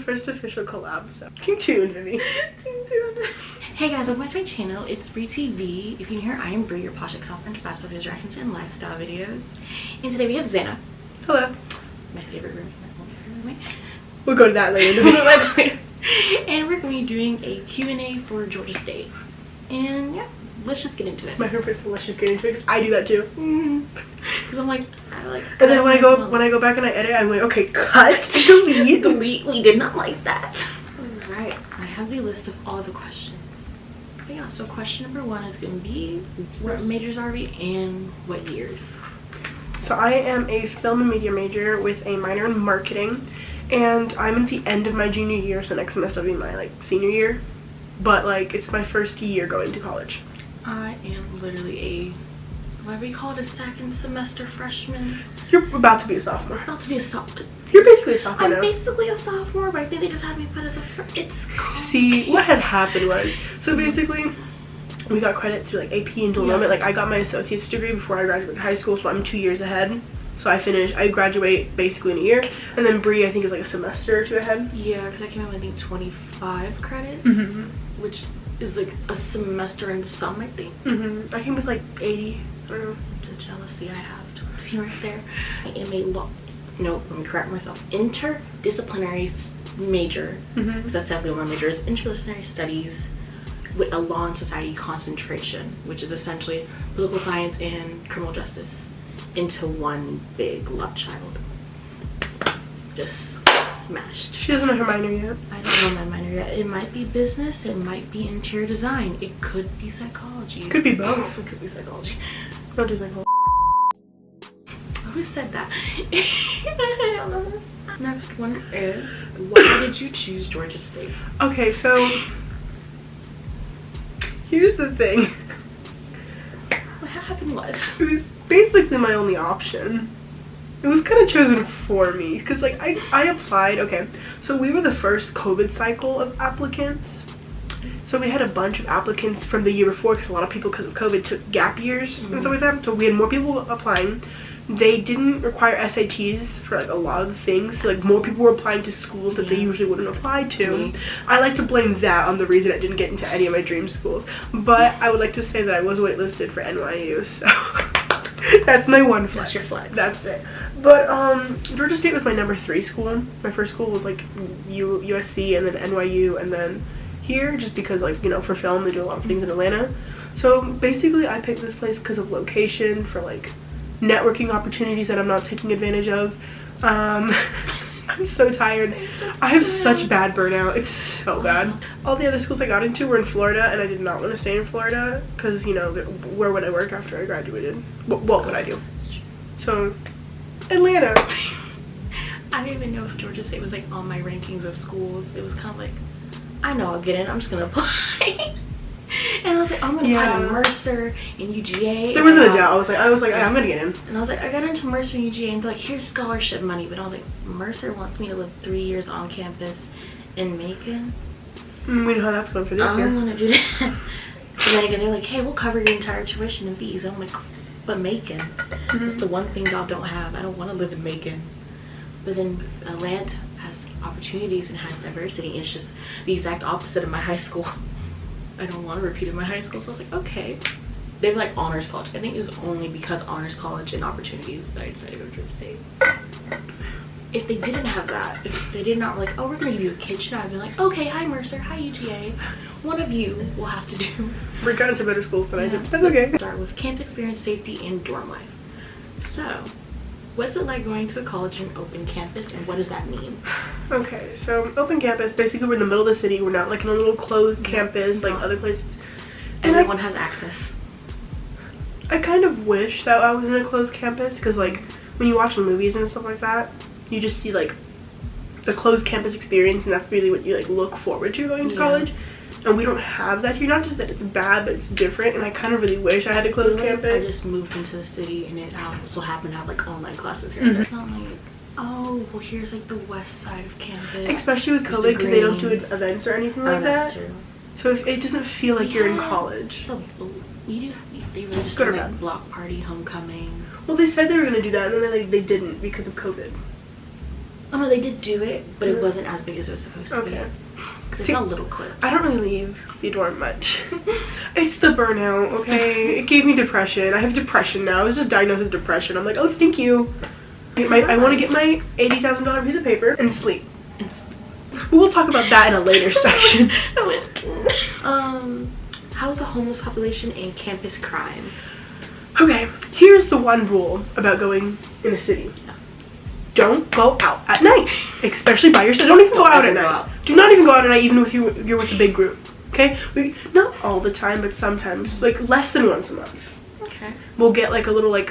first official collab, so Team 2 and Vivi. Team 2 and Vivi. Hey guys, welcome back to my channel. It's Bree TV. If you can hear, I am Bree, your posh ex-girlfriend to fast food reactions and lifestyle videos. And today we have XANA. Hello. My favorite roommate. We'll go to that later. And we're going to be doing a Q&A for Georgia State. And yeah, let's just get into it. My favorite person, let's just get into it, because I do that too. Because I'm like, and then when I go back and I edit, I'm like, okay, cut, delete. Delete. We did not like that. Alright, I have the list of all the questions. But yeah, so question number 1 is going to be, what majors are we and what years? So I am a film and media major with a minor in marketing, and I'm at the end of my junior year, so next semester will be my senior year, but it's my first year going to college. I am literally a, what do we call it, a second semester freshman? You're about to be a sophomore. About to be a sophomore. You're basically a sophomore now. I'm basically a sophomore, but I think they just had me put as a it's See, what had happened was, so basically, we got credit through AP and dual enrollment. I got my associate's degree before I graduated high school, so I'm 2 years ahead. So I graduate basically in a year, and then Bree I think is a semester or 2 ahead. Yeah, because I came in with I think 25 credits, which is a semester in some, I think. I came with 80. I don't know. The jealousy I have. See right there. I am a no, let me correct myself. Interdisciplinary major. Because that's definitely what my major is. Interdisciplinary studies with a law and society concentration, which is essentially political science and criminal justice into one big love child. Just smashed. She doesn't know her minor yet. I don't know my minor yet. It might be business, it might be interior design, it could be psychology. Could be both. It could be psychology. Don't do psychology. Who said that? I don't know this. Next one is, why did you choose Georgia State? Okay, so here's the thing. What happened was, it was basically my only option. It was kind of chosen for me because I applied. Okay, so we were the first COVID cycle of applicants, so we had a bunch of applicants from the year before because a lot of people, because of COVID, took gap years and stuff like that. So we had more people applying. They didn't require SATs for a lot of the things, so more people were applying to schools that they usually wouldn't apply to. I like to blame that on the reason I didn't get into any of my dream schools, but I would like to say that I was waitlisted for NYU, so that's my one flex. That's your flex. That's it. But Georgia State was my number 3 school. My first school was USC, and then NYU, and then here, just because for film they do a lot of things in Atlanta. So basically I picked this place because of location, for networking opportunities that I'm not taking advantage of. I'm so tired. I have such bad burnout. It's so bad. All the other schools I got into were in Florida, and I did not want to stay in Florida because where would I work after I graduated? What would I do? So Atlanta. I don't even know if Georgia State was on my rankings of schools. It was kind of I know I'll get in, I'm just gonna apply. And I was I'm gonna apply to Mercer and UGA. There wasn't a doubt. I was like, I'm gonna get in. And I was I got into Mercer and UGA, and they're here's scholarship money. But I was Mercer wants me to live 3 years on campus in Macon. We know how that's going for this year. I don't want to do that. And then again, they're hey, we'll cover your entire tuition and fees. I'm but Macon, that's the one thing y'all don't have. I don't want to live in Macon. But then Atlanta has opportunities and has diversity. And it's just the exact opposite of my high school. I don't want to repeat in my high school, so I was okay. They were honors college. I think it was only because honors college and opportunities that I decided to go to Georgia State. If they didn't have that, if they did not oh, we're gonna give you a kitchen, I'd be okay, hi Mercer, hi UGA. One of you will have to do. We got into better schools than I did. That's okay. Start with campus experience, safety, and dorm life. So, what's it like going to a college in open campus, and what does that mean? Okay, so open campus, basically we're in the middle of the city. We're not in a little closed campus other places. And everyone has access. I kind of wish that I was in a closed campus because when you watch movies and stuff like that, you just see the closed campus experience, and that's really what you look forward to going to college. And we don't have that here. Not just that it's bad, but it's different, and I kind of really wish I had a closed campus. I just moved into the city, and it so happened to have online classes here. It's not oh, well here's the west side of campus. Especially with COVID, because they don't do events or anything like that. That's true. So it doesn't feel like you're in college. They really just do block party, homecoming. Well, they said they were going to do that, and then they didn't because of COVID. Oh no, they did do it, but it wasn't as big as it was supposed to be. Okay. Because it's not little clips. I don't really leave the dorm much. It's the burnout, okay? It gave me depression. I have depression now. I was just diagnosed with depression. I'm like, oh, thank you. I want to get my $80,000 piece of paper and sleep. We'll talk about that in a later section. How's the homeless population and campus crime? Okay, here's the one rule about going in a city. Don't go out at night, especially by yourself. Don't even go out at night. Do not even go out at night, even if you're with a big group. Okay, not all the time, but sometimes, like less than once a month. Okay. We'll get like a little like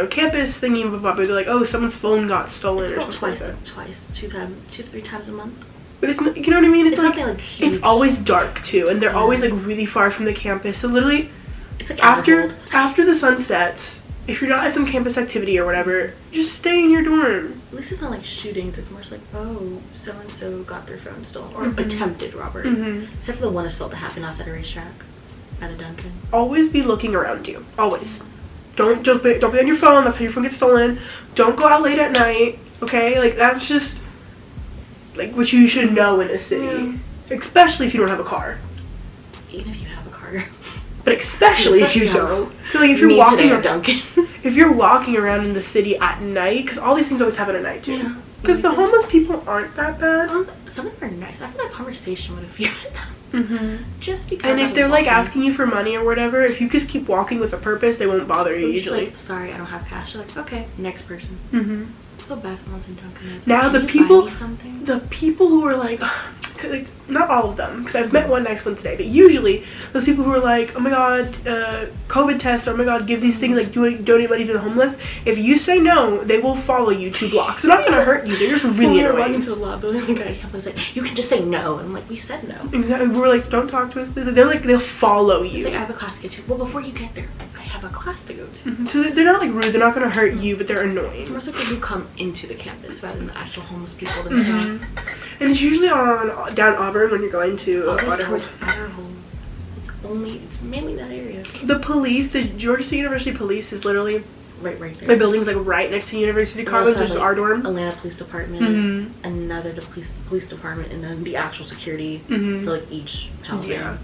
campus thingy, but they're like, oh, someone's phone got stolen or something twice, 2-3 times a month. But it's not, you know what I mean? It's like, nothing like huge. It's always dark too, and they're always like really far from the campus. So literally, it's like after the sun sets, if you're not at some campus activity or whatever, just stay in your dorm. At least it's not like shootings. It's more like, oh, so and so got their phone stolen or attempted robbery. Except for the one assault that happened outside a racetrack by the Duncan. Always be looking around you. Always. Don't be on your phone. That's how your phone gets stolen. Don't go out late at night. Okay, like that's just like what you should know in a city, especially if you don't have a car. Even if you have a car. But especially if you don't. Like if you're walking around, Duncan. If you're walking around in the city at night, because all these things always happen at night too. Yeah. Because the homeless people aren't that bad. Some of them are nice. I've had a conversation with a few of them. Just because. And if they're like asking you for money or whatever, if you just keep walking with a purpose, they won't bother you usually. Like, sorry, I don't have cash. You're like, okay, next person. Go back once and Duncan. Now the people who are like not all of them, because I've met one nice one today, but usually those people who are like, oh my god, COVID test, or oh my god, give these things, like donate money to the homeless. If you say no, they will follow you 2 blocks. They're not gonna hurt you. They're just really annoying. Running to the lobby, the guy was like, you can just say no, and I'm like, we said no. Exactly. We're like, don't talk to us. They're like, they'll follow you. It's like, I have a class to go to. Well, before you get there, I have a class to go to. So they're not like rude. They're not gonna hurt you, but they're annoying. It's more so people who come into the campus rather than the actual homeless people themselves. And it's usually on down Auburn when you're going to Adderhole. It's mainly that area. The police, the Georgia State University police is literally right there. The building's like right next to University Commons, which is our dorm. Atlanta Police Department, another police department, and then the actual security for like each housing. Yeah.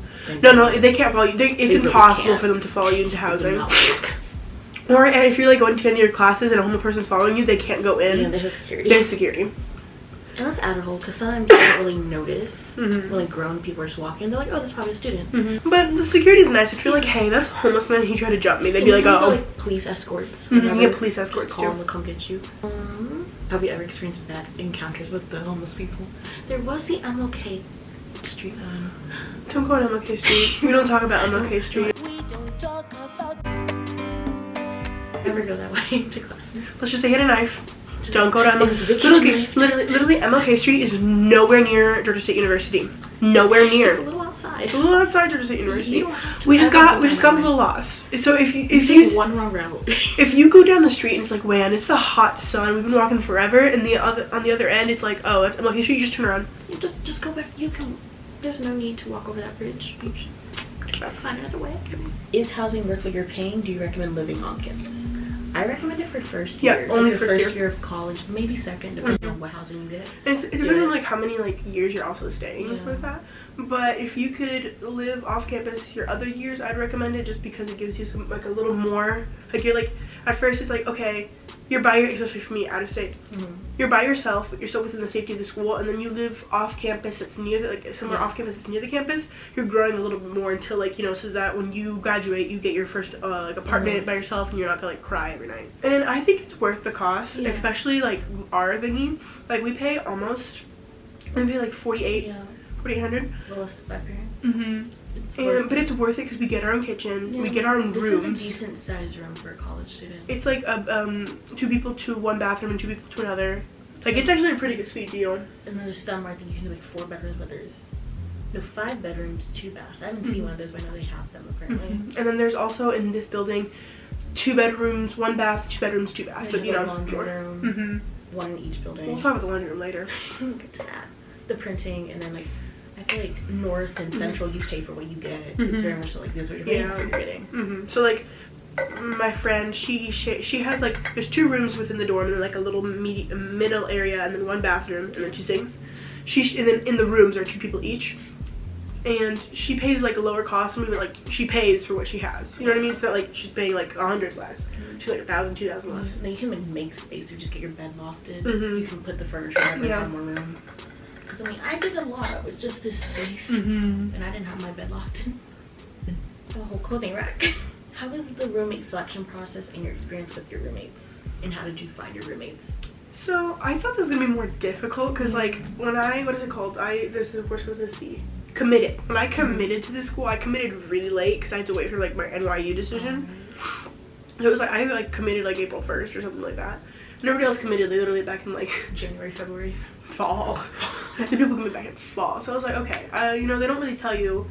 No, they can't follow you. It's impossible really for them to follow you into housing. Or if you're like going to any of your classes and a homeless person's following you, they can't go in. Yeah, they have security. They have security. And that's Adderhole, because sometimes you don't really notice when like grown people are just walking. They're like, oh, that's probably a student. But the security's nice. If you're like, hey, that's a homeless man, he tried to jump me, they'd be like, oh. Like police escorts. You get police escorts just call them to come get you. Have you ever experienced bad encounters with the homeless people? There was the MLK Street one. Don't go on MLK Street. We don't talk about MLK Street. We don't talk about. Never go that way to classes. Let's just say hit a knife. Don't go to MLK. Literally, MLK Street is nowhere near Georgia State University. Nowhere near. It's a little outside. It's a little outside Georgia State University. You don't have to we just got a little lost. So if you take one wrong route. If you go down the street and it's like, man, it's the hot sun. We've been walking forever, and on the other end, it's like, oh, that's MLK Street. You just turn around. Just go back. You can. There's no need to walk over that bridge. You should find another way. Is housing worth what you're paying? Do you recommend living on campus? I recommend it for first year. Yeah, only like first year of college, maybe second, depending on what housing you get. It depends on like how many like years you're also staying and stuff like that. But if you could live off campus your other years, I'd recommend it just because it gives you some like a little more. Like you're like at first it's like, okay, you're by especially for me out of state. You're by yourself, but you're still within the safety of the school, and then you live off campus that's near somewhere off campus that's near the campus. You're growing a little bit more until like, you know, so that when you graduate you get your first like apartment by yourself and you're not gonna like cry every night. And I think it's worth the cost, especially like our thingy. Like we pay almost like 4,800. Lowest by parent. But it's worth it because we get our own kitchen, we get our own rooms. This is a decent size room for a college student. It's like 2 people to 1 bathroom and 2 people to another. Like it's actually a pretty good sweet deal. And then there's some where I think you can do like 4 bedrooms, but there's 5 bedrooms, 2 baths. I haven't seen one of those, but I know they have them apparently. And then there's also in this building 2 bedrooms, 1 bath, 2 bedrooms, 2 baths. But you know, laundry room, 1 in each building. We'll talk about the laundry room later. We'll get to that. The printing, and then like I feel like north and central you pay for what you get. It's very much so like this is what you're paying, so you're getting. So like my friend, she has like, there's 2 rooms within the dorm and then like a little middle area and then 1 bathroom and then 2 sinks. And then in the rooms are 2 people each. And she pays like a lower cost, and like she pays for what she has. You know what I mean? It's not like she's paying like 100 less. She's like 1,000, 2,000 less. Then you can like make space. You just get your bed lofted. Mm-hmm. You can put the furniture in one more room. Because I mean, I did a lot with just this space, and I didn't have my bed lofted. A whole clothing rack. How was the roommate selection process and your experience with your roommates? And how did you find your roommates? So I thought this was gonna be more difficult because like when what is it called? This is of course with a C. Committed. When I committed to this school, I committed really late because I had to wait for like my NYU decision. So it was like I like committed like April 1st or something like that. And everybody else committed literally back in like January, February, fall. The people commit back in fall. So I was like, okay, you know, they don't really tell you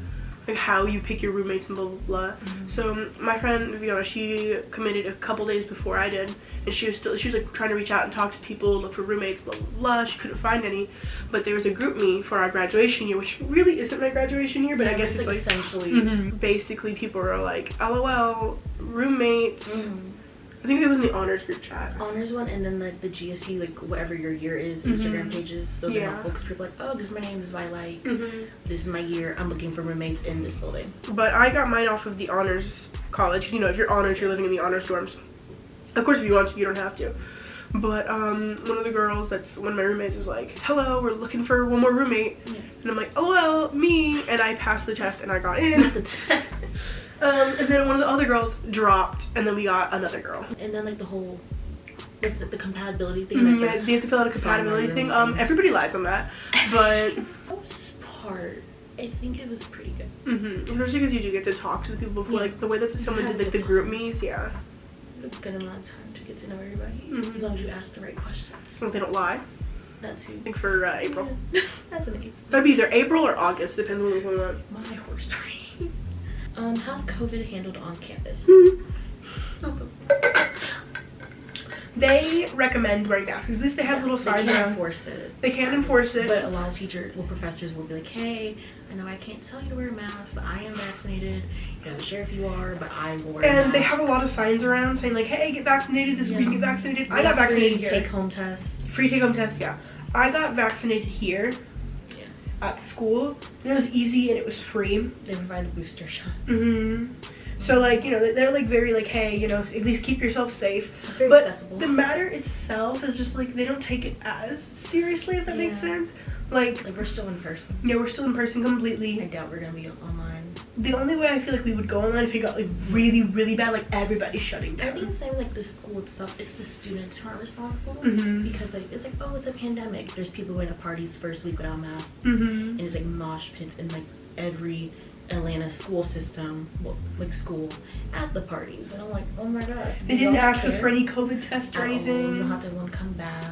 like how you pick your roommates and blah blah blah. So my friend Viviana, she committed a couple days before I did, and she was like trying to reach out and talk to people, look for roommates, blah blah blah. She couldn't find any, but there was a group me for our graduation year, which really isn't my graduation year, but I guess it's like essentially basically people are like, LOL, roommates. I think it was in the honors group chat. Honors one, and then like the GSU, like whatever your year is, Instagram pages. Those are helpful because people are like, oh, this is my name, this is what I like, this is my year. I'm looking for roommates in this building. But I got mine off of the honors college. You know, if you're honors, you're living in the honors dorms. Of course, if you want to, you don't have to. But one of the girls, that's one of my roommates, was like, hello, we're looking for one more roommate. And I'm like, oh well, me. And I passed the test and I got in. And then one of the other girls dropped, and then we got another girl. And then like the whole, the compatibility thing. Like they have to fill out a compatibility thing. Everybody lies on that, but for the most part, I think it was pretty good. Especially because you do get to talk to the people before, like the way that someone did like the group meets. Yeah, it's a good amount of time to get to know everybody, as long as you ask the right questions. If they don't lie. That's who. I think for April. That's an April. That'd be either April or August, depends on when we come up. My horse train. How's COVID handled on campus? They recommend wearing masks. At least they have little signs. They can't enforce it. They can't enforce it. But a lot of professors will be like, hey, I know I can't tell you to wear a mask, but I am vaccinated. You're not sure if you are, but I will wear a mask. And they have a lot of signs around saying like, hey, get vaccinated this week, get vaccinated. I got vaccinated here. Free take-home test. Free take-home test, yeah. I got vaccinated here. At the school, and it was easy and it was free. They provide booster shots. So like, you know, they're like very like, hey, you know, at least keep yourself safe. It's very but accessible. The matter itself is just like they don't take it as seriously, if that makes sense. Like we're still in person. Yeah, we're still in person completely. I doubt we're gonna be online. The only way I feel like we would go online if it got like really, really bad, like everybody's shutting down. I think the same like the school itself, it's the students who aren't responsible because like it's like, oh, it's a pandemic. There's people going to parties first week without masks, and it's like mosh pits in like every Atlanta school system, like school at the parties, and I'm like, oh my god. They didn't ask us for any COVID test or anything. You don't have to have one come back.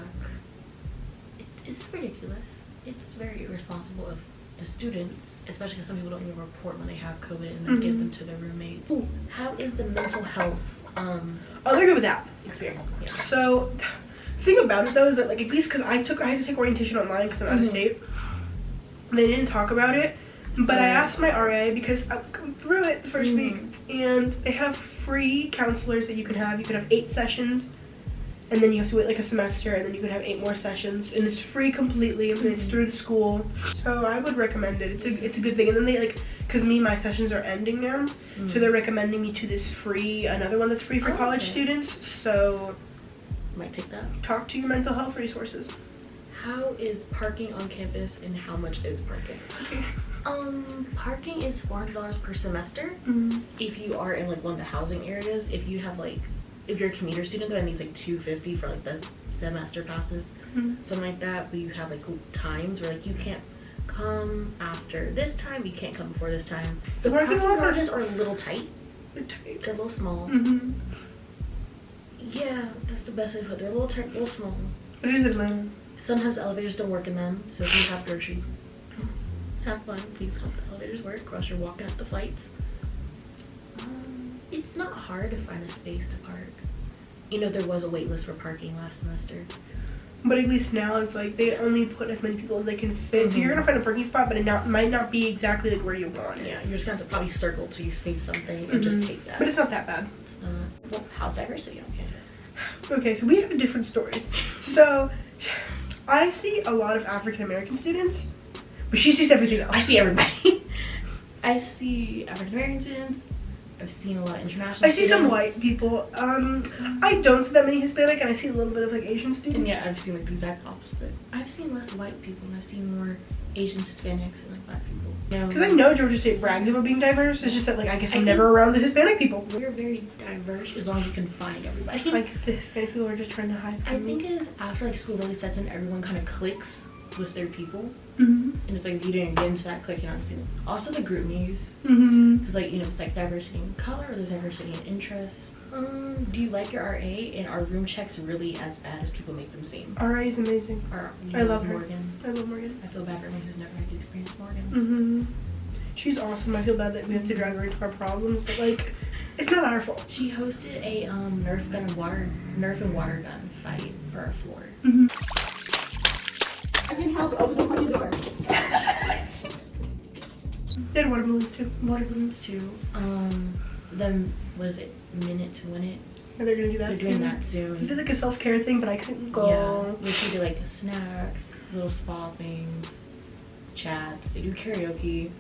It's ridiculous. It's very irresponsible of the students, especially because some people don't even report when they have COVID and then give them to their roommates. Ooh, how is the mental health oh, they're good with that experience? Yeah. So the thing about it though is that like at least because I had to take orientation online because I'm out of state. They didn't talk about it, but I asked my RA because I was going through it the first week, and they have free counselors that you can have. You can have 8 sessions, and then you have to wait like a semester, and then you can have 8 more sessions, and it's free completely, and it's through the school. So I would recommend it. It's a good thing. And then they like, because my sessions are ending now, so they're recommending me to this another one that's free for college students. So might take that. Talk to your mental health resources. How is parking on campus, and how much is parking? Okay. Parking is $400 per semester. If you are in like one of the housing areas. If you have like, if you're a commuter student, though, it means like $250 for like the semester passes, something like that. But you have like times where like you can't come after this time, you can't come before this time. The parking garages are a little tight. They're a little small. Yeah, that's the best way to put it. They're a little tight, a little small. It is Atlanta. Sometimes elevators don't work in them, so if you have groceries, have fun. Please hope the elevators work, or else you're walking up the flights. It's not hard to find a space to park. You know, there was a wait list for parking last semester. But at least now it's like they only put as many people as they can fit. So you're gonna find a parking spot, but it might not be exactly like where you want it. Yeah, you're just gonna have to probably circle till you see something and just take that. But it's not that bad. It's Well, how's diversity on campus? Okay, so we have different stories. So I see a lot of African American students, but she sees everything else. I see everybody. I see African American students. I've seen a lot of international I see students. some white people. I don't see that many Hispanic, and I see a little bit of like Asian students. And yeah, I've seen like the exact opposite. I've seen less white people, and I've seen more Asians, Hispanics, and like black people. Because I know Georgia State brags about being diverse. It's just that like I guess I'm never around the Hispanic people. We're very diverse as long as you can find everybody. Like the Hispanic people are just trying to hide from I me. think it is after like school really sets in, everyone kind of clicks with their people. Mm-hmm. And it's like if you didn't get into that clique, you're not seeing it. Also the group news. Mm-hmm. Because like, you know, it's like diversity in color, or there's diversity in interests. Do you like your RA? And are room checks really as bad as people make them seem? RA is amazing. Or, I love her. Morgan. I love Morgan. I feel bad for anyone who's never had the experience with Morgan. Mm-hmm. She's awesome. I feel bad that we have to drag her into our problems, but like, it's not our fault. She hosted a Nerf and water gun fight for our floor. Mm-hmm. I can help open the door. They had water balloons too. Water balloons too. Then was it minute to win it? Are they gonna do that They're soon? doing that We soon. did like a self-care thing, but I couldn't go. Yeah, we should do like snacks, little spa things, chats. They do karaoke.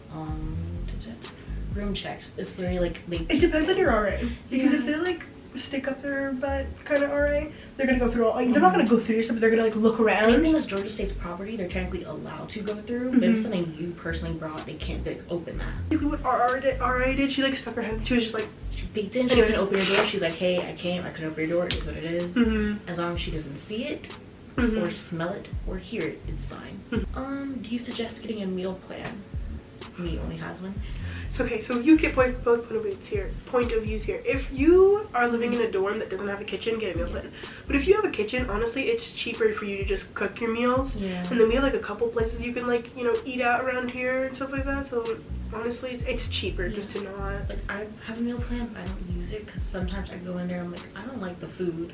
Room checks. It's literally like It depends on your RA. Because Yeah. if they're like stick up their butt kind of RA, they're gonna go through all. Like, they're not gonna go through your stuff, but they're gonna like look around. anything that's Georgia State's property, they're technically allowed to go through. But if it's something you personally brought, they can't like open that. Look at what RA did. She like stuck her head. She was just like. She peeked in. She Anyways. couldn't open your door. She's like, "Hey, I came. I couldn't open your door. It is what it is. Mm-hmm. As long as she doesn't see it, Mm-hmm. or smell it, or hear it, it's fine." Do you suggest getting a meal plan? Me only has one. So, okay, so you get both point of views here. If you are living in a dorm that doesn't have a kitchen, get a meal plan. But if you have a kitchen, honestly, it's cheaper for you to just cook your meals. Yeah. And then we have like a couple places you can like, you know, eat out around here and stuff like that. So honestly, it's cheaper just to not. Like I have a meal plan, but I don't use it because sometimes I go in there. I'm like, I don't like the food,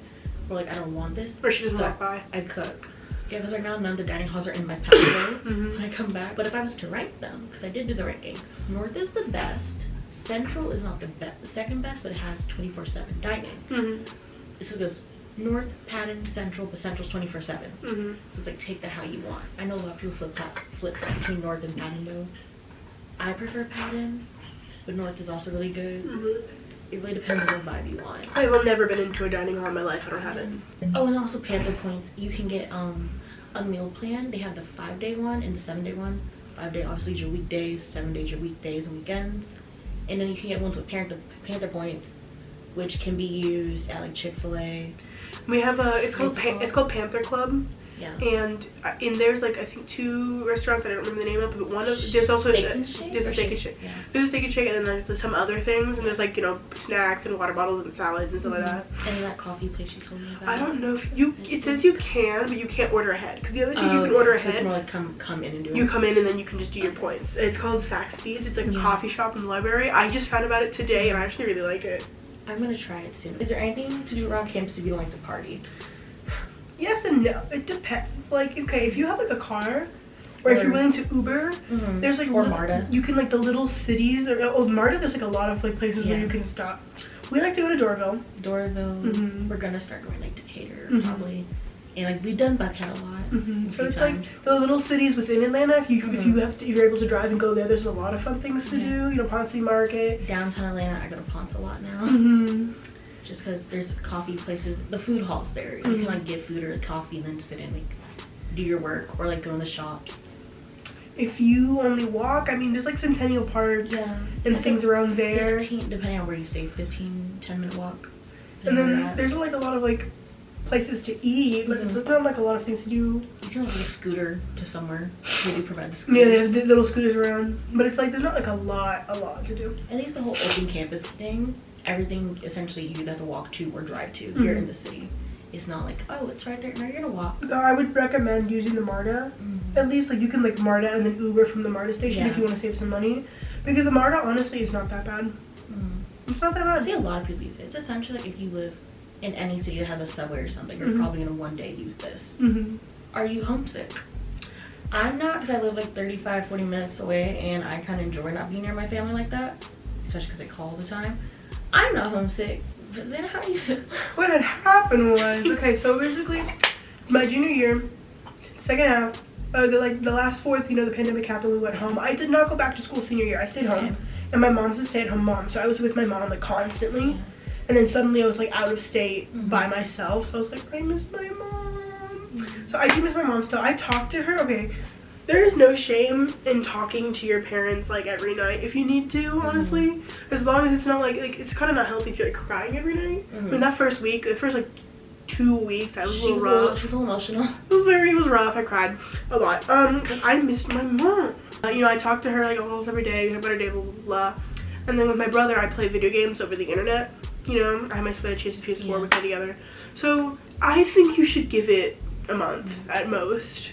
or like I don't want this. Or she doesn't so walk by. I cook. Yeah, because right now none of the dining halls are in my pathway Mhm. when I come back. But if I was to rank them, because I did do the ranking, North is the best. Central is not the second best, but it has 24/7 dining. Mm-hmm. So it goes North, Patton, Central, but Central's 24/7. Mm-hmm. So it's like take that how you want. I know a lot of people flip between North and Patton though. I prefer Patton, but North is also really good. Mm-hmm. It really depends on what vibe you want. I've never been into a dining hall in my life. I don't have it. Oh, and also Panther Points. You can get a meal plan. They have the 5-day one and the 7-day one. 5-day obviously is your weekdays, 7 days your weekdays and weekends. And then you can get ones with Panther Points, which can be used at like Chick-fil-A. We have it's called Panther Club. Yeah. And in there's like I think 2 restaurants that I don't remember the name of, but one of there's also Steak and Shake there's a or Steak and Shake? Shake. Yeah. There's a Steak and Shake, and then there's some other things, and there's like, you know, snacks and water bottles and salads and stuff like that. And that coffee place you told me about. I don't know if it says you can, but you can't order ahead. Because the other thing you can order so ahead. it's more like come in and do it. You come in and then you can just do your points. It's called Saxby's. It's like a Yeah. coffee shop in the library. I just found about it today, and I actually really like it. I'm gonna try it soon. Is there anything to do around campus if you don't like to party? Yes and no. It depends. Like, okay, if you have like a car, or if you're willing to Uber, there's like Or MARTA. You can like the little cities or MARTA. There's like a lot of like places where Yeah. you can stop. We like to go to Doraville. Doraville. We're gonna start going like Decatur Mhm. probably, and like we've done Buckhead a lot. A So few it's times. like the little cities within Atlanta. If you're able to drive and go there, there's a lot of fun things to do. You know, Ponce City Market. Downtown Atlanta, I go to Ponce a lot now. Mm-hmm. Just because there's coffee places, the food halls there. You can like get food or coffee and then sit and like do your work or like go in the shops. If you only walk, I mean, there's like Centennial Park Yeah. and things around there. 15, depending on where you stay, 10-minute walk. And Where then you're at. there's like a lot of like places to eat, but there's not like a lot of things to do. You can like get a scooter to somewhere. They do provide the Yeah, scooters. they have the little scooters around, but it's like there's not like a lot to do. At least the whole open campus thing, everything essentially you either have to walk to or drive to here in the city. It's not like, oh, it's right there, now you're gonna walk. I would recommend using the MARTA. At least like you can like MARTA and then Uber from the MARTA station if Yeah. you want to save some money, because the MARTA honestly is not that bad. It's not that I bad. see a lot of people use it. It's essentially like if you live in any city that has a subway or something, you're probably gonna one day use this. Are you homesick? I'm not, because I live like 35-40 minutes away and I kind of enjoy not being near my family like that, especially because I call all the time. I'm not homesick. But Xana, how are you? What had happened was, okay, so basically, my junior year, second half, the last fourth, you know, the pandemic happened, we went home. I did not go back to school senior year. I stayed home. And my mom's a stay-at-home mom, so I was with my mom, like, constantly. Yeah. And then suddenly I was, like, out of state by myself. So I was like, I miss my mom. So I do miss my mom still. I talk to her. Okay, there is no shame in talking to your parents, like, every night if you need to, honestly. As long as it's not, like it's kind of not healthy if you're, like, crying every night. I mean, that first week, the first, like, 2 weeks, I was a little rough. She was a little emotional. It was rough. I cried a lot. Cause I missed my mom. You know, I talk to her like almost every day, about her day, blah, blah, blah. And then with my brother, I play video games over the internet. You know, I have my Switch, his PS4, we play together. So I think you should give it a month at most.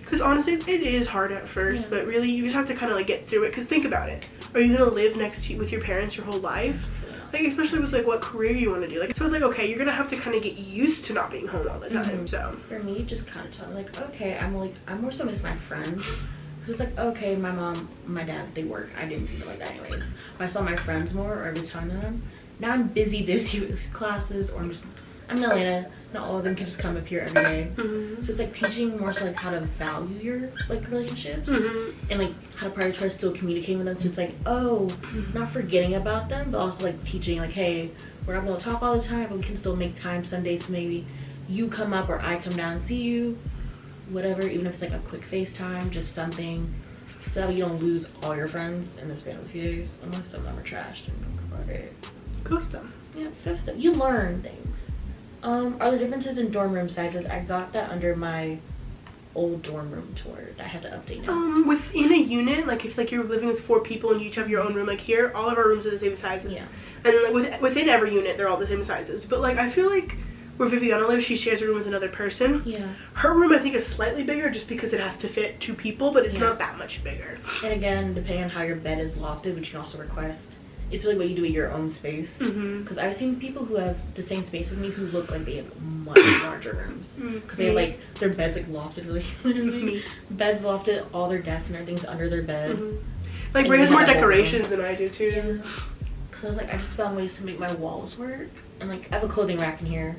Because honestly, it is hard at first, but really, you just have to kind of like get through it. Because think about it. Are you going to live next to with your parents your whole life? Like, especially with like what career you want to do. Like, so it's like, okay, you're gonna have to kind of get used to not being home all the time. So for me, just kind of telling like, okay, I'm more so miss my friends. Cause it's like, okay, my mom, my dad, they work. I didn't see them like that anyways. But I saw my friends more, or I was talking to them. Now I'm busy with classes, or I'm in Atlanta. Not all of them can just come up here every day. So it's like teaching more so like how to value your like relationships and like how to prioritize still communicating with them. So it's like, oh, not forgetting about them, but also like teaching like, hey, we're not gonna talk all the time, but we can still make time some days. So maybe you come up or I come down and see you, whatever. Even if it's like a quick FaceTime, just something, so that you don't lose all your friends in the span of a few days, unless some of them are trashed and don't come about it. ghost them. Yeah, ghost them. You learn things. Are there differences in dorm room sizes? I got that under my old dorm room tour. I had to update now. Within a unit, like if like you're living with 4 people and you each have your own room, like here, all of our rooms are the same sizes. Yeah. And then like within every unit, they're all the same sizes. But like I feel like where Viviana lives, she shares a room with another person. Yeah. Her room I think is slightly bigger just because it has to fit 2 people, but it's not that much bigger. And again, depending on how your bed is lofted, which you can also request, it's really what you do with your own space. Because I've seen people who have the same space as me who look like they have much larger rooms. Because they have like their beds like lofted really literally. Beds lofted, all their desks and everything's under their bed. Like brings more decorations than I do too. Yeah. Because I was like, I just found ways to make my walls work. And like I have a clothing rack in here,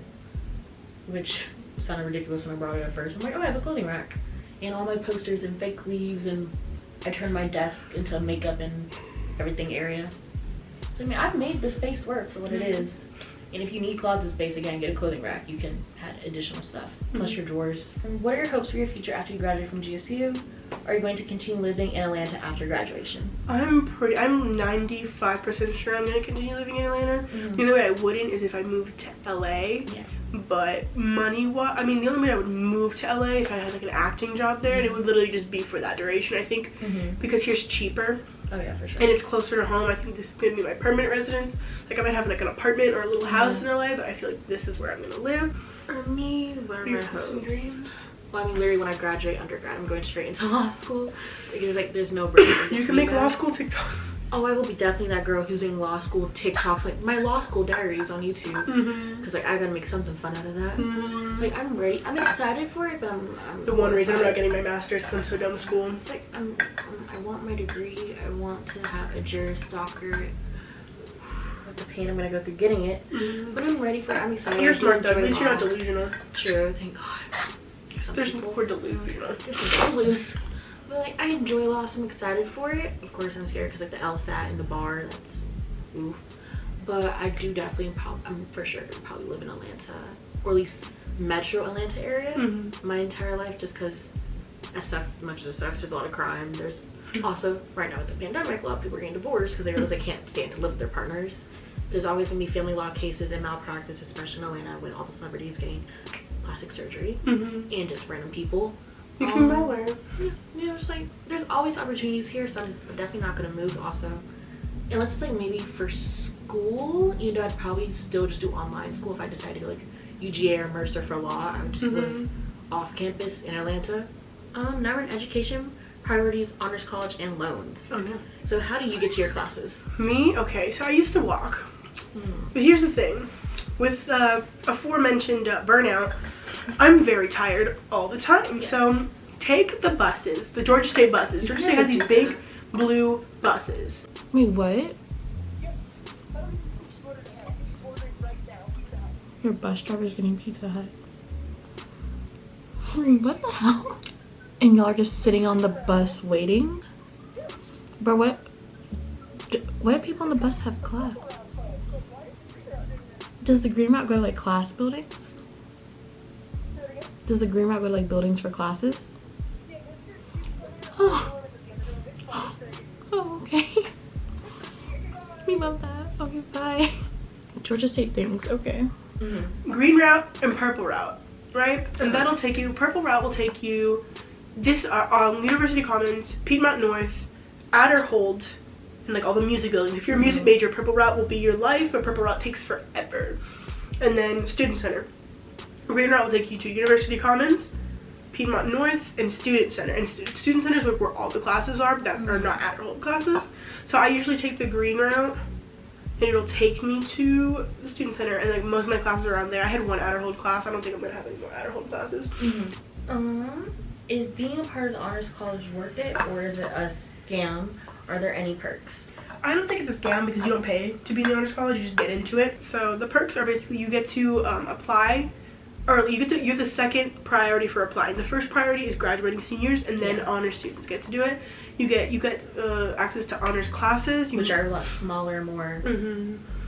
which sounded ridiculous when I brought it at first. I'm like, oh, I have a clothing rack. And all my posters and fake leaves, and I turned my desk into a makeup and everything area. So I mean, I've made the space work for what it is. And if you need closet space, again, get a clothing rack. You can add additional stuff, plus your drawers. And what are your hopes for your future after you graduate from GSU? Are you going to continue living in Atlanta after graduation? I'm 95% sure I'm going to continue living in Atlanta. The only way I wouldn't is if I moved to LA. Yeah. But money-wise, I mean, the only way I would move to LA if I had like an acting job there, and it would literally just be for that duration, I think, because here's cheaper. Oh yeah, for sure. And it's closer to home. I think this is going to be my permanent residence. Like I might have like an apartment or a little house in LA, but I feel like this is where I'm going to live. For me, what are my hopes? Dreams? Well, I mean, literally when I graduate undergrad, I'm going straight into law school. Like, there's no break. You can make law school TikToks. Oh, I will be definitely that girl who's doing law school TikToks, like my law school diaries on YouTube. Because like I gotta make something fun out of that. Like I'm ready. I'm excited for it, but I'm the one reason I'm not getting my master's because I'm so done with school. It's like I want my degree. I want to have a Juris Doctorate. With the pain I'm gonna go through getting it, but I'm ready for it. I'm excited. You're smart though. At least you're not delusional. True. Thank God. We're delusional. Loose. But like I enjoy law, so I'm excited for it. Of course I'm scared because like the LSAT and the bar, that's ooh. But I do definitely I'm for sure gonna probably live in Atlanta, or at least metro Atlanta area my entire life, just because that sucks as much as it sucks. There's a lot of crime. There's also right now with the pandemic, a lot of people are getting divorced because they realize they can't stand to live with their partners. There's always gonna be family law cases and malpractice, especially in Atlanta with all the celebrities getting plastic surgery and just random people. You can buy where? Yeah, it's like there's always opportunities here, so I'm definitely not gonna move. Also, unless it's like maybe for school, you know, I'd probably still just do online school if I decided to go like UGA or Mercer for law. I would just live off campus in Atlanta. Now we're in education, priorities, honors college, and loans. So how do you get to your classes? Me? Okay, so I used to walk. But here's the thing. With aforementioned burnout, I'm very tired all the time. So take the buses, the Georgia State buses. Georgia State has these big blue buses. Wait, what? Your bus driver's getting Pizza Hut. What the hell? And y'all are just sitting on the bus waiting? But what do people on the bus have class? Does the green route go to like class buildings? Does the green route go to like buildings for classes? Oh, okay. We love that. Okay, bye. Georgia State things, okay. Green route and purple route, right? And that'll take you, purple route will take you this University Commons, Piedmont North, Adderhold, and like all the music buildings. If you're a music major, purple route will be your life, but purple route takes forever. And then Student Center. Green route will take you to University Commons, Piedmont North, and Student Center. And Student Center is where all the classes are that are not Adderhold classes. So I usually take the green route, and it'll take me to the Student Center, and like most of my classes are around there. I had one Adderhold class. I don't think I'm gonna have any more Adderhold classes. Is being a part of the Honors College worth it, or is it a scam? Are there any perks? I don't think it's a scam because you don't pay to be in the Honors College. You just get into it. So the perks are basically you get to apply, or you have the second priority for applying. The first priority is graduating seniors, and then honors students get to do it. You get access to honors classes, which are a lot smaller, more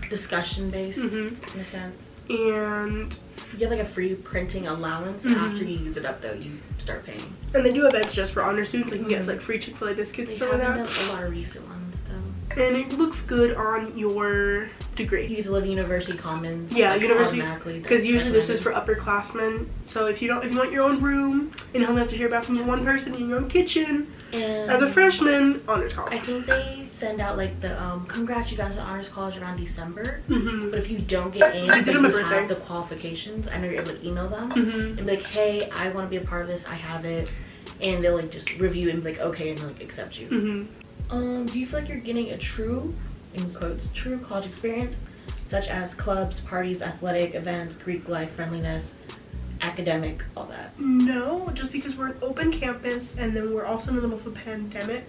discussion based in a sense. And you get like a free printing allowance. After you use it up, though, you start paying. And they do events just for honor students. Like you get like free Chick-fil-A biscuits. They stuff like haven't that. done a lot of recent ones though. And it looks good on your degree. You get to live in University Commons. Yeah, like, university. Because usually this is for upperclassmen. So if you want your own room and you only have to share a bathroom with one person in your own kitchen, and as a freshman, honors college. I think they send out like the congrats, you got into honors college around December. But if you don't get in, but you have the qualifications, I know you're able to email them and be like, hey, I want to be a part of this. I have it, and they'll like just review and be like, okay, and like accept you. Do you feel like you're getting a true, in quotes, true college experience, such as clubs, parties, athletic events, Greek life, friendliness, academic, all that? No, just because we're an open campus and then we're also in the middle of a pandemic.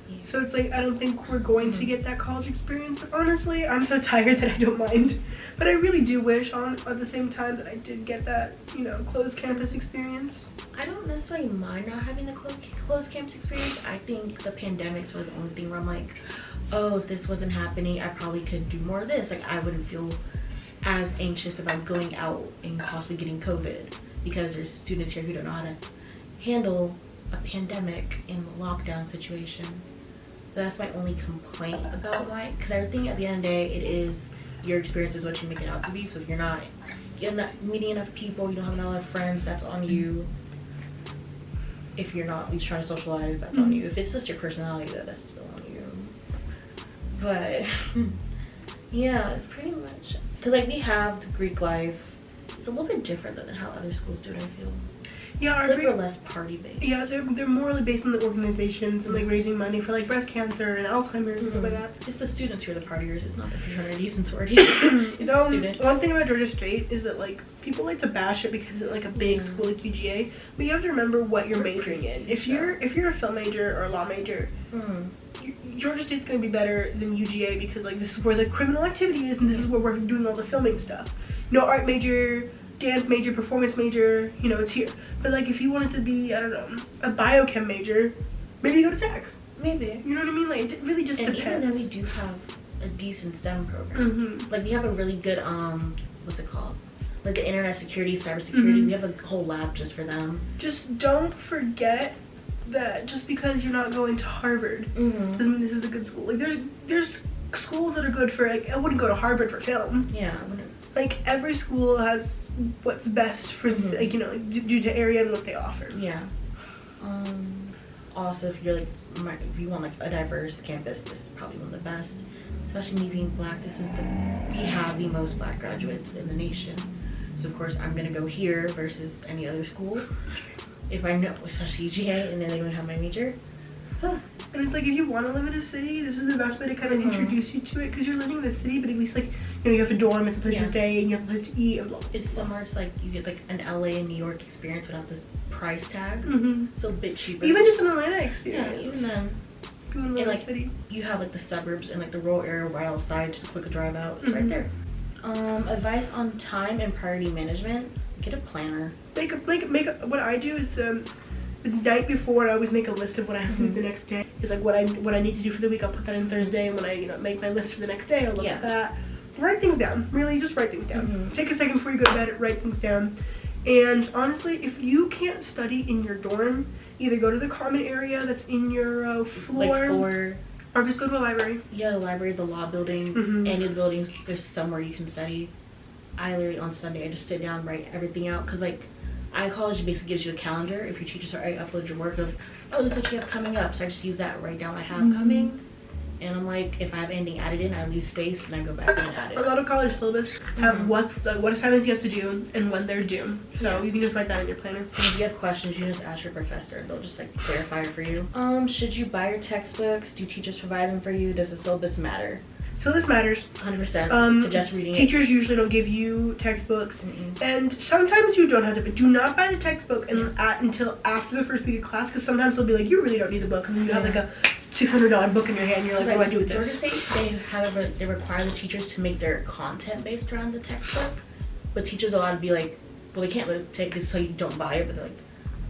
Yeah. So it's like, I don't think we're going to get that college experience. But honestly, I'm so tired that I don't mind. But I really do wish at the same time that I did get that, closed campus experience. I don't necessarily mind not having the closed campus experience. I think the pandemic's sort of the only thing where I'm like, oh, if this wasn't happening, I probably could do more of this. Like, I wouldn't feel as anxious about going out and possibly getting COVID because there's students here who don't know how to handle a pandemic and lockdown situation. But that's my only complaint about why, because I think at the end of the day, it is your experience is what you make it out to be. So if you're not meeting enough people, you don't have enough friends, that's on you. If you're not at least trying to socialize, that's on you. If it's just your personality, that's still on you. But yeah, it's pretty much, because like we have the Greek life. It's a little bit different than how other schools do it, I feel. Yeah, we're less party based. Yeah, they're more like based on the organizations and like raising money for like breast cancer and Alzheimer's and stuff like that. It's the students who are the partiers. It's not the fraternities and sororities. It's the students. One thing about Georgia State is that like people like to bash it because it's like a big school like UGA, but you have to remember what you're majoring in. If you're a film major or a law major, Georgia State's gonna be better than UGA because like this is where the criminal activity is and this is where we're doing all the filming stuff. Art major, dance major, performance major, it's here. But like if you wanted to be, I don't know, a biochem major, maybe you go to tech. Maybe. You know what I mean? Like it really just depends. And even then we do have a decent STEM program. Like we have a really good what's it called? Like the internet security, cybersecurity. We have a whole lab just for them. Just don't forget that just because you're not going to Harvard doesn't mean this is a good school. Like there's schools that are good for like I wouldn't go to Harvard for film. Yeah, I wouldn't. Like every school has what's best for like due to area and what they offer. Yeah. Also, if you're like if you want like a diverse campus, this is probably one of the best. Especially me being black, we have the most black graduates in the nation. So of course I'm gonna go here versus any other school. If I know, especially UGA, and then they don't have my major. And it's like if you want to live in a city, this is the best way to kind of introduce you to it because you're living in the city, but at least like you have a dorm, it's a place to stay, and you have a place to eat, and blah, blah, blah. It's similar to like you get like an LA and New York experience without the price tag. It's a bit cheaper. Even just an Atlanta experience. Yeah, even then. And like city. You have like the suburbs and like the rural area right outside, just a quick drive out. It's right there. Advice on time and priority management. Get a planner. What I do is the night before I always make a list of what I have to do the next day. It's like what I need to do for the week. I'll put that in Thursday, and when I make my list for the next day, I'll look at that. Write things down. Really, just write things down. Take a second before you go to bed. Write things down. And honestly, if you can't study in your dorm, either go to the common area that's in your floor, or just go to a library. Yeah, the library, the law building, any of the buildings. There's somewhere you can study. I literally on Sunday I just sit down, write everything out, because like college basically gives you a calendar. If your teachers already upload your work of, oh, this is what you have coming up, so I just use that, write down what I have coming, and I'm like, if I have anything added in, I leave space and I go back and add it. A lot of college syllabus have what assignments you have to do and when they're due, so you can just write that in your planner. And if you have questions, you just ask your professor. They'll just like clarify it for you. Should you buy your textbooks? Do teachers provide them for you? Does the syllabus matter? Syllabus matters. 100%. Suggest reading it. Teachers usually don't give you textbooks, and sometimes you don't have to. But do not buy the textbook until after the first week of class, because sometimes they'll be like, you really don't need the book, and you have like a $600 book in your hand, and you're like, what do I do with Georgia this? State, they require the teachers to make their content based around the textbook, but teachers are allowed to be like, well, they can't take this so you don't buy it, but they're like,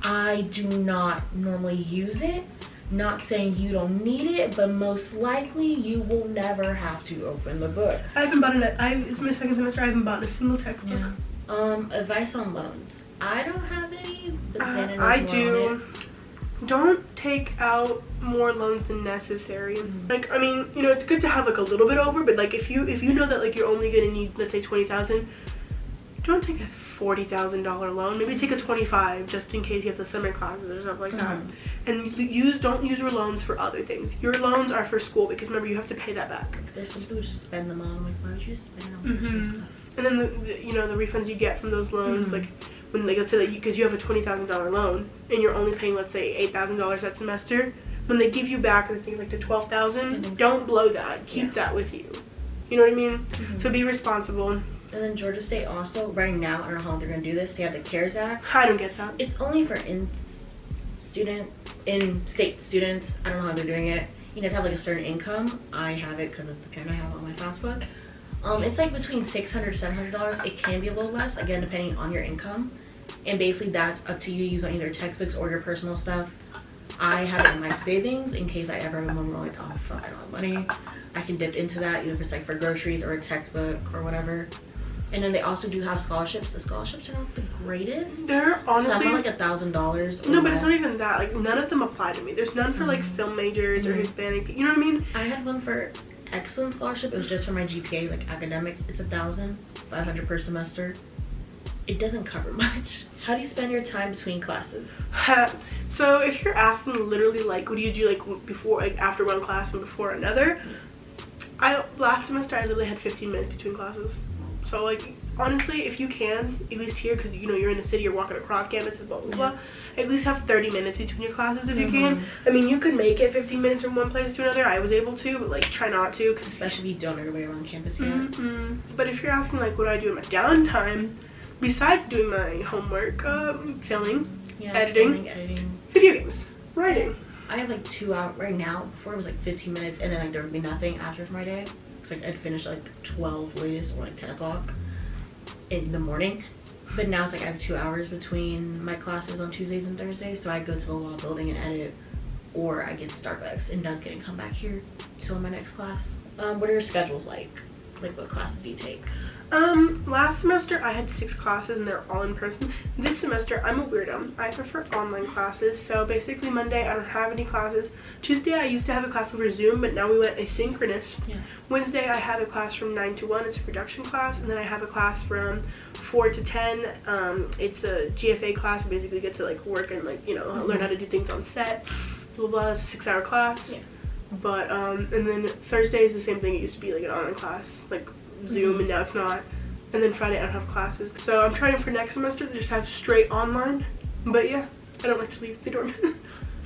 I do not normally use it. Not saying you don't need it, but most likely you will never have to open the book. I haven't bought it's my second semester. I haven't bought a single textbook. Yeah. Advice on loans. I don't have any, but Xana I knows do. more on it. Don't take out more loans than necessary. Like, I mean, it's good to have like a little bit over, but like if you know that like you're only gonna need, let's say, $20,000, don't take a $40,000 loan. Maybe take a $25,000 just in case you have the summer classes or stuff like that. And don't use your loans for other things. Your loans are for school, because remember, you have to pay that back. There's some people who just spend them on, like, why would you spend on stuff? And then the refunds you get from those loans, like when they let's say that because you have a $20,000 loan and you're only paying, let's say, $8,000 that semester, when they give you back, I think like the $12,000, don't blow that. Keep that with you. You know what I mean? So be responsible. And then Georgia State also, right now, I don't know how they're gonna do this. They have the CARES Act. I don't get that. It's only for in-state students. I don't know how they're doing it. You have to have like a certain income. I have it because of the parent I have on my fastbook. It's like between $600 to $700. It can be a little less, again, depending on your income. And basically that's up to you. Use on either textbooks or your personal stuff. I have it in my savings in case I ever remember like, oh fuck, I don't have money. I can dip into that, either if it's like for groceries or a textbook or whatever. And then they also do have scholarships. The scholarships are not the greatest. They're honestly some are like $1,000. No, but it's not even that. Like, none of them apply to me. There's none for like film majors or Hispanic. You know what I mean? I had one for excellent scholarship. It was just for my GPA, like academics. It's $1,500 per semester. It doesn't cover much. How do you spend your time between classes? So if you're asking literally like, what do you do like before, like after one class and before another? Last semester I literally had 15 minutes between classes. So like, honestly, if you can, at least here, because you're in the city, you're walking across campus, blah blah blah, at least have 30 minutes between your classes if you can. I mean, you could make it 15 minutes from one place to another. I was able to, but like, try not to, cause especially if you don't know your way around campus yet. But if you're asking like, what do I do in my downtime, besides doing my homework, filming, editing, video games, writing. I have like 2 hours right now. Before it was like 15 minutes, and then like there would be nothing after for my day. It's like I'd finish like 12 latest or like 10 o'clock in the morning. But now it's like I have 2 hours between my classes on Tuesdays and Thursdays, so I go to the law building and edit, or I get Starbucks and Dunkin' and come back here till my next class. What are your schedules like? Like, what classes do you take? Last semester I had 6 classes and they're all in person. This semester I'm a weirdo. I prefer online classes. So basically Monday I don't have any classes. Tuesday I used to have a class over Zoom, but now we went asynchronous. Wednesday I have a class from 9 to 1. It's a production class, and then I have a class from 4 to 10. It's a GFA class. I basically get to like work and like learn how to do things on set. Blah blah. It's a 6-hour class. But and then Thursday is the same thing. It used to be like an online class, like Zoom, and now it's not. And then Friday I don't have classes. So I'm trying for next semester to just have straight online. But yeah, I don't like to leave the dorm.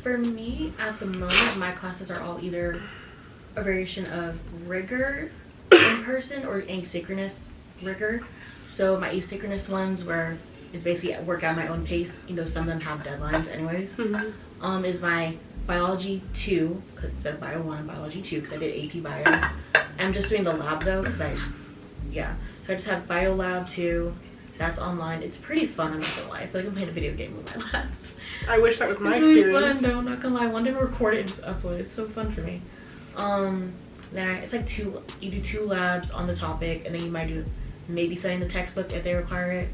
For me, at the moment, my classes are all either a variation of rigor in person or asynchronous rigor. So my asynchronous ones, where it's basically work at my own pace, some of them have deadlines anyways, is my biology 2, instead of bio 1 and biology 2, because I did AP bio. I'm just doing the lab though, because So I just have bio lab 2. That's online. It's pretty fun, I'm not gonna lie. I feel like I'm playing a video game with my labs. I wish that was my It's really experience. fun, no, I'm not gonna lie. One day I'll record it and just upload it. It's so fun for me. It's like you do 2 labs on the topic, and then you might do maybe studying the textbook if they require it.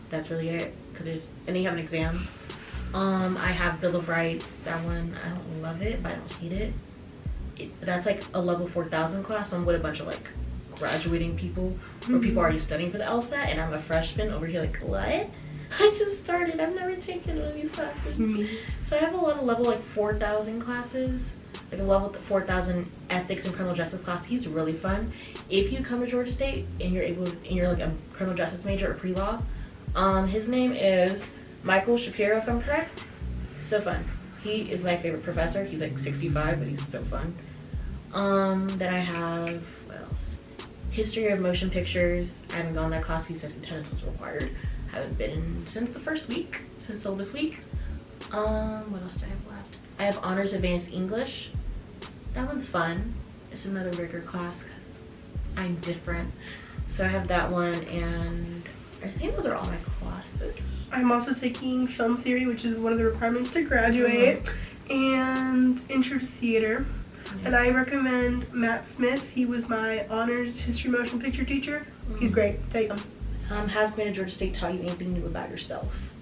That's really it. And then you have an exam. I have Bill of Rights. That one, I don't love it, but I don't hate it. That's like a level 4000 class, so I'm with a bunch of like graduating people or people already studying for the LSAT, and I'm a freshman over here like, what? I just started. I've never taken one of these classes. So I have a lot of level like 4000 classes, like a level 4000 ethics and criminal justice class. He's really fun. If you come to Georgia State and you're like a criminal justice major or pre-law, his name is Michael Shapiro, if I'm correct. So fun. He is my favorite professor. He's like 65, but he's so fun. Then I have, what else? History of motion pictures. I haven't gone to that class. He said attendance was required. Haven't been since the first week, since syllabus week. What else do I have left? I have honors advanced English. That one's fun. It's another rigor class because I'm different. So I have that one, and I think those are all my classes. I'm also taking film theory, which is one of the requirements to graduate, and intro to theater. And I recommend Matt Smith. He was my honors history motion picture teacher. He's great. Take him. Has going to Georgia State taught you anything new about yourself?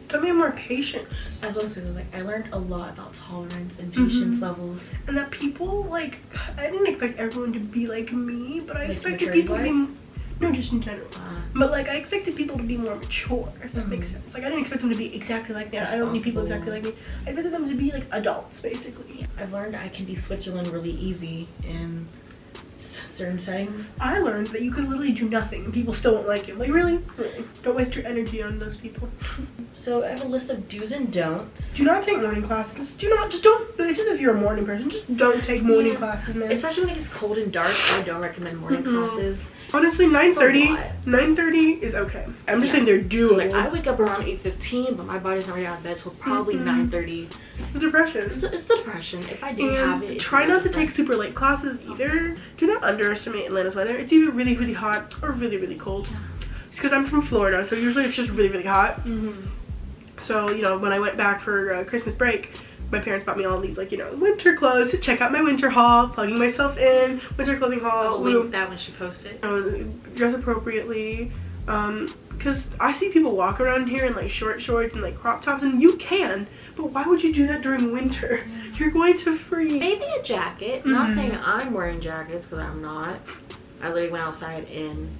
Taught me more patience. I will say this, like, I learned a lot about tolerance and patience levels. And that people, like, I didn't expect everyone to be like me, but I Like expected people to be, maturity-wise? no, just in general. But like, I expected people to be more mature, if that makes sense. Like, I didn't expect them to be exactly like me. I don't need people exactly like me. I expected them to be like adults, basically. I've learned I can be Switzerland really easy in certain settings. I learned that you could literally do nothing and people still won't like you. Like, really? Really? Don't waste your energy on those people. So I have a list of do's and don'ts. Do not take morning classes. Do not, just don't, this is if you're a morning person, just don't take morning classes, man. Especially when it gets cold and dark, I don't recommend morning classes. Honestly, 9:30, lot. 9:30 is okay. I'm just saying they're doable. Like, I wake up around 8:15, but my body's not ready out of bed till probably 9:30. It's the depression. It's the depression. If I didn't have it, Try not to take super late classes either. Do not underestimate Atlanta's weather. It's either really, really hot or really, really cold. It's because I'm from Florida, so usually it's just really, really hot. So, you know, when I went back for Christmas break, my parents bought me all these, like, you know, winter clothes to check out my winter haul, plugging myself in, winter clothing haul. I'll link that when she posted. Dress appropriately. Because I see people walk around here in, like, short shorts and, like, crop tops, and you can, but why would you do that during winter? You're going to freeze. Maybe a jacket. I'm not saying I'm wearing jackets, because I'm not. I literally went outside in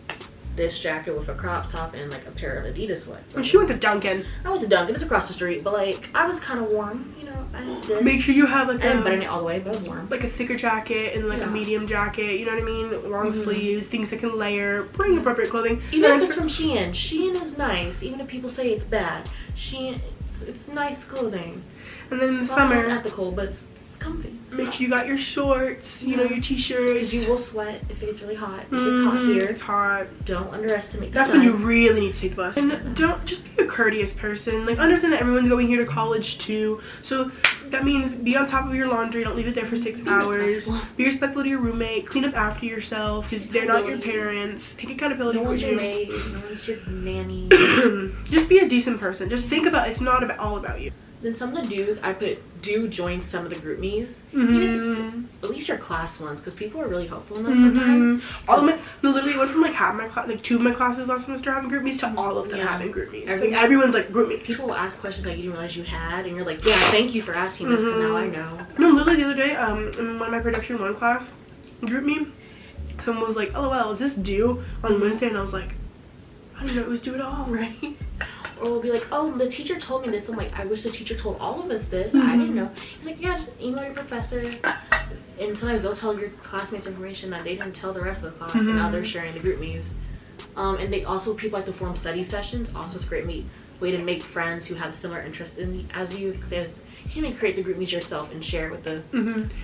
this jacket with a crop top and like a pair of Adidas sweats. And she went to Dunkin'. I went to Dunkin'. It's across the street, but like I was kind of warm, you know. I had this. Make sure you have like I didn't button it all the way, but it was warm. Like a thicker jacket and like a medium jacket. You know what I mean? Long sleeves, things that can layer. Bring appropriate clothing. Even if it's from Shein. Shein is nice, even if people say it's bad. Shein, it's nice clothing. And then in the It's summer, not ethical, but it's comfy. make sure you got your shorts. You know, your t-shirts. Because you will sweat if it gets really hot. If it's hot here, It's hot. don't underestimate the That's sun. when you really need to take the bus. And don't just be a courteous person. Like, understand that everyone's going here to college too. So that means be on top of your laundry. Don't leave it there for 6 hours. Be respectful to your roommate. Clean up after yourself because they're not your parents. Take accountability No for one's your you. maid. No one's your nanny. Just be a decent person. Just think about it's not about all about you. Then some of the do's I put, do join some of the group me's. Even if it's at least your class ones, because people are really helpful in them sometimes. All of my, no, literally went from like half my class, like 2 of my classes last semester having group meets to all of them having group meets. Like, everyone's like group meet. People will ask questions like you didn't realize you had, and you're like, yeah, thank you for asking this, because now I know. No, literally the other day, in one of my production 1 class, group me, someone was like, LOL, is this due on Wednesday? And I was like, I didn't know it was due at all. Right? Or we'll be like, oh, the teacher told me this. I'm like, I wish the teacher told all of us this. I didn't know. He's like, yeah, just email your professor. And sometimes they'll tell your classmates information that they didn't tell the rest of the class, and now they're sharing the group meets. And they also, people like to form study sessions. Also, it's a great way to make friends who have a similar interest as you. Because you can create the group meets yourself and share with the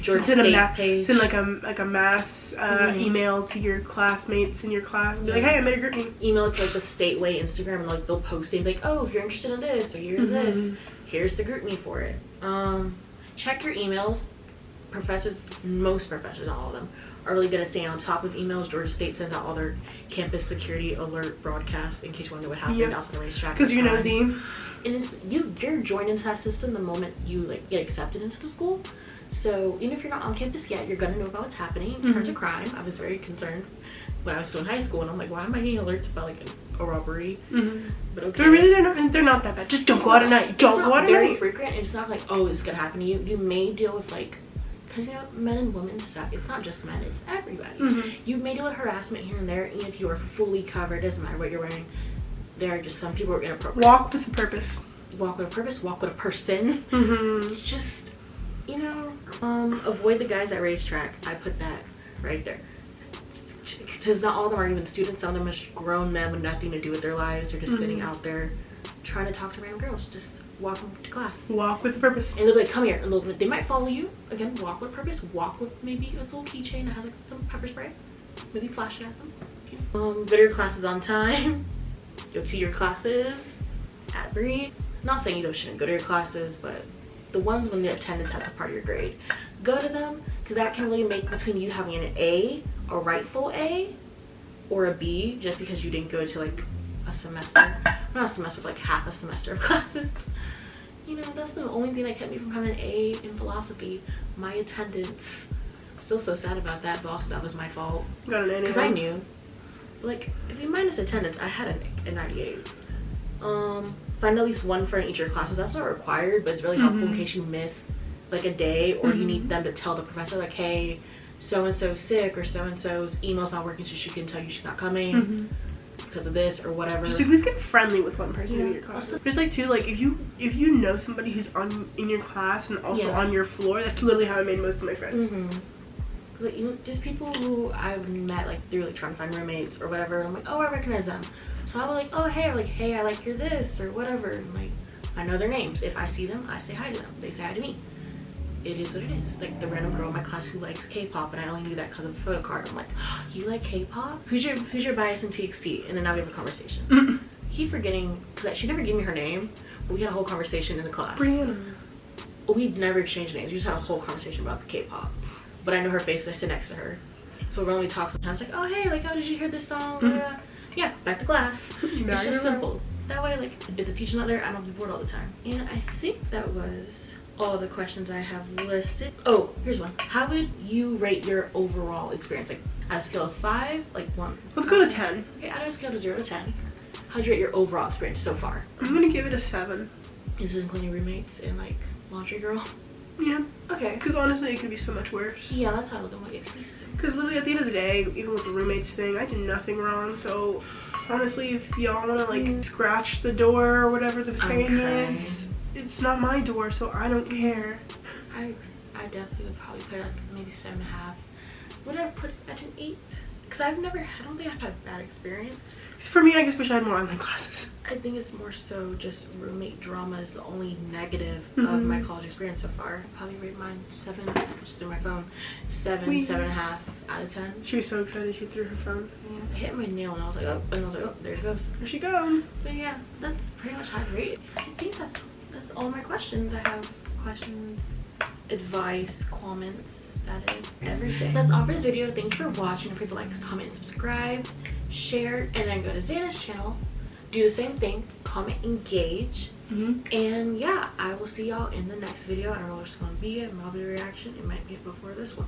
Georgia State page. Send like a mass email to your classmates in your class and be like, hey, I made a group meet. Email it to like the Stateway Instagram, and like they'll post it and be like, oh, if you're interested in this or you're this, here's the group meet for it. Check your emails. Professors, most professors, not all of them, are really good at staying on top of emails. Georgia State sends out all their campus security alert broadcasts in case you want to know what happened outside the racetrack. Because you know Z. And it's, you're joined into that system the moment you like get accepted into the school. So even if you're not on campus yet, you're gonna know about what's happening in terms of crime. I was very concerned when I was still in high school, and I'm like, why am I getting alerts about like a robbery? But okay. But really, they're not that bad. Just don't go out at night. Don't go out at night. It's very frequent. It's not like, oh, it's gonna happen to you. You may deal with like, because you know, men and women stuff. It's not just men. It's everybody. You may deal with harassment here and there, even if you are fully covered. Doesn't matter what you're wearing. There are just some people who are inappropriate. Walk with a purpose. Walk with a purpose. Walk with a person. Just, you know, avoid the guys at racetrack. I put that right there. Because not all of them are even students. Some of them are just grown men with nothing to do with their lives. They're just sitting out there trying to talk to random girls. Just walk them to class. Walk with purpose. And they'll be like, come here. And they might follow you. Again, walk with purpose. Walk with maybe a little keychain that has like some pepper spray. Maybe flash it at them. Go to your classes on time. Go to your classes at 3. Not saying you shouldn't go to your classes, but the ones when the attendance has a part of your grade, go to them, because that can really make between you having an A, a rightful A, or a B, just because you didn't go to like a semester, not a semester, like half a semester of classes. You know, that's the only thing that kept me from having an A in philosophy, my attendance. Still so sad about that, but also that was my fault. Got an A. Because I knew. Like, if you minus attendance, I had a 98. Find at least one friend in each of your classes. That's not required, but it's really helpful in case you miss like a day, or you need them to tell the professor like, hey, so-and-so's sick, or so-and-so's email's not working, so she can tell you she's not coming because of this or whatever. Just at least get friendly with one person in your class. But it's like too, like if you know somebody who's in your class and also on your floor, that's literally how I made most of my friends. Like, you know, just people who I've met like through like trying to find roommates or whatever. I'm like, oh, I recognize them. So I'll be like, oh, hey, or like, hey, I like your this or whatever. And like, I know their names. If I see them, I say hi to them. They say hi to me. It is what it is. Like the random girl in my class who likes K-pop, and I only knew that because of a photo card. I'm like, oh, you like K-pop? Who's your bias in TXT? And then now we have a conversation. Keep forgetting, because she never gave me her name, but we had a whole conversation in the class. Brianna. We never exchanged names. We just had a whole conversation about the K-pop. But I know her face, and I sit next to her. So we'll only talk sometimes like, oh, hey, like, oh, did you hear this song? Yeah, back to class. It's just simple. That way, like, if the teacher's not there, I don't be bored all the time. And I think that was all the questions I have listed. Oh, here's one. How would you rate your overall experience? Like, at a scale of 5, like 1. Let's go to 10. Okay, out of a scale of 0 to 10, how'd you rate your overall experience so far? I'm gonna give it a 7. Is it including roommates and, like, laundry girl? Yeah. Okay. Because honestly, it could be so much worse. Yeah, that's how I look at it. Because literally at the end of the day, even with the roommates thing, I did nothing wrong. So honestly, if y'all want to like scratch the door or whatever the saying is, it's not my door, so I don't care. I definitely would probably put it like maybe 7.5. Would I put it at an 8? Because I don't think I've had a bad experience. For me, I just wish I had more online classes. I think it's more so just roommate drama is the only negative of my college experience so far. I'd probably rate mine 7, just through my phone. 7.5 out of 10. She was so excited she threw her phone. Yeah, I hit my nail and I was like, oh, there it goes. There she goes. But yeah, that's pretty much how I'd rate it. I think that's all my questions. I have questions, advice, comments. That is everything. So that's all for this video. Thanks for watching. Don't forget to like, comment, subscribe, share, and then go to XANA'S channel. Do the same thing. Comment, engage. And yeah, I will see y'all in the next video. I don't know what it's going to be. It might be a reaction. It might be before this one.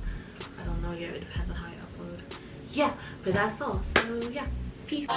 I don't know yet. It depends on how I upload. Yeah, but that's all. So yeah, peace.